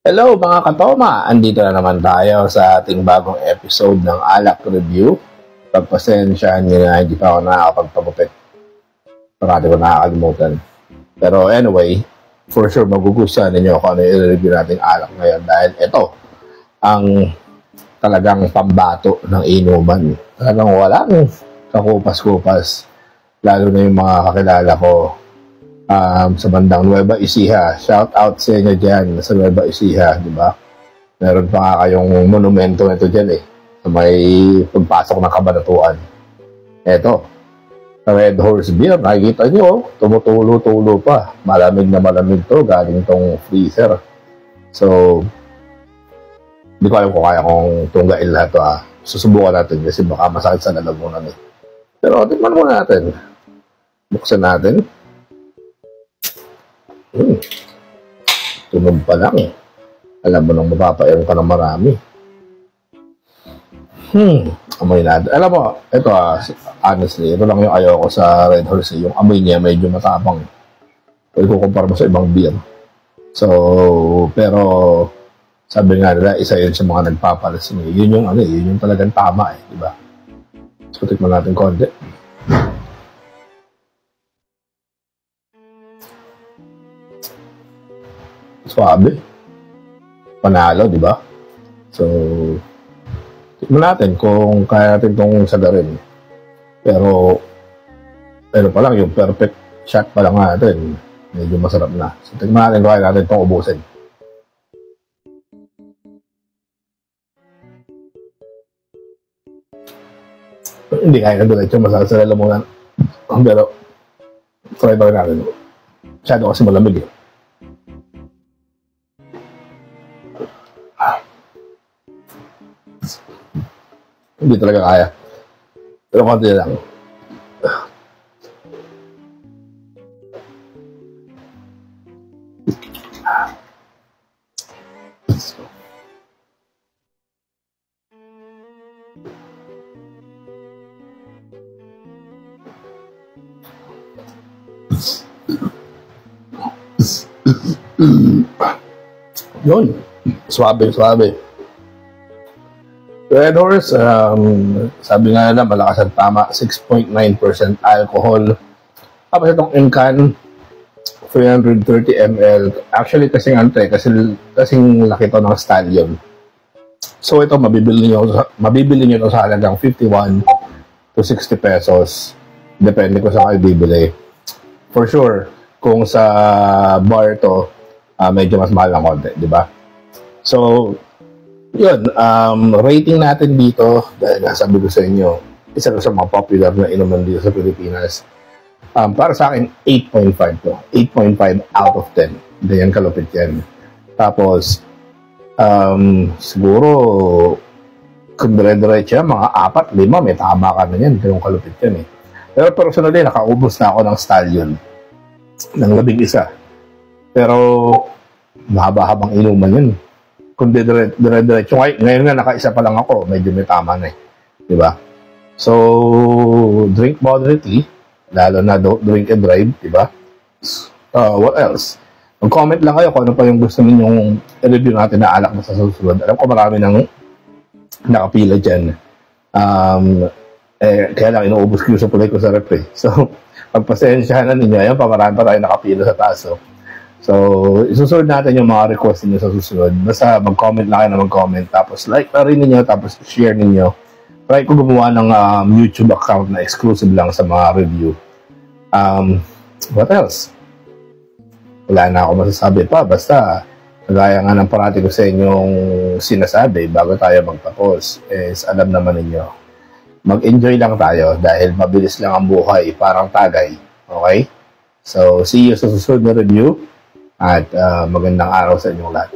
Hello mga katoma! Andito na naman tayo sa ating bagong episode ng Alak Review. Pagpasensyahan nyo na hindi pa ako nakakapagpagupit. Parati ko nakakalimutan. Pero anyway, for sure magugustuhan ninyo kung ano yung i-review nating alak ngayon dahil ito ang talagang pambato ng inuman. Talagang walang kakupas-kupas. Lalo na yung mga kakilala ko sa bandang Nueva Ecija. Shout out sa inyo dyan sa Nueva Ecija, di ba? Meron pa nga kayong monumento nito dyan sa may pagpasok ng Kabanatuan. Eto, Red Horse Beer, nakikita nyo, tumutulo-tulo pa. Malamig na malamig to, galing tong freezer. So, hindi ko alam kung kaya kong tunggain lahat to Susubukan natin kasi baka masakit sa lalamunan Pero tingnan muna natin. Buksan natin. Tunog pa lang Alam mo nang mapapairam ka ng marami. Amoy natin. Alam mo, ito honestly, ito lang yung ayaw ko sa Red Horse. Yung amoy niya medyo matapang. Pwede ko kumpara mo sa ibang beer. So, pero sabi nga nila, isa yun sa mga nagpapalasing. Yun yung yun yung talagang tama diba? So, tikman natin konti. Suabe. Panalo, di ba? So, tignan natin kung kaya natin itong sagarin. Pero pa lang, yung perfect shot pa lang natin. Medyo masarap na. So, tignan natin kung kaya natin itong ubusin. Hindi kaya na diretso, masarap sa lalamunan. Pero, try pa rin natin. Masyado kasi malamig Hindi talaga kaya. Pero konti lang. Yun. Suabe. Red Horse, sabi nga na malakas ang tama, 6.9% alcohol. Tapos itong Incan, 330 ml. Actually, kasing laki to ng Stallion. So ito, mabibili nyo to sa halagang 51 to 60 pesos. Depende kung saan kayo bibili. For sure, kung sa bar to, medyo mas mahal ng konti, di ba? So, yun, rating natin dito, dahil nasabi ko sa inyo, isa sa mga popular na inuman dito sa Pilipinas. Para sa akin, 8.5 to. 8.5 out of 10. Ganyan kalupit yan. Tapos, siguro, kung dire-diretso yan, mga 4, 5, may tama ka na yan. Ganyan kalupit yan Pero personally, nakaubos na ako ng Stallion. Ng 11. Pero, mahaba-habang inuman yun. Kung dire-diretso, ngayon nga nakaisa pa lang ako, medyo may tama na di ba? So, drink moderately, lalo na don't drink and drive, di ba? What else? Mag-comment lang kayo kung ano pa yung gusto ninyong i-review natin na alak na sa susunod. Alam ko marami nang nakapila dyan. Kaya lang, inuubos ko yung supply ko sa rep So, pagpasensyahan na ninyo, ayan pa, marami pa tayo nakapila sa taas. So, isusunod natin yung mga request niyo sa susunod. Basta mag-comment lang kayo na mag-comment. Tapos like na rin ninyo, tapos share ninyo. Try ko gumawa ng YouTube account na exclusive lang sa mga review. What else? Wala na ako masasabi pa. Basta, kagaya nga ng parati ko sa inyong sinasabi bago tayo magtapos is alam naman ninyo. Mag-enjoy lang tayo dahil mabilis lang ang buhay, parang tagay. Okay? So, see you sa susunod na review. At magandang araw sa inyong lahat.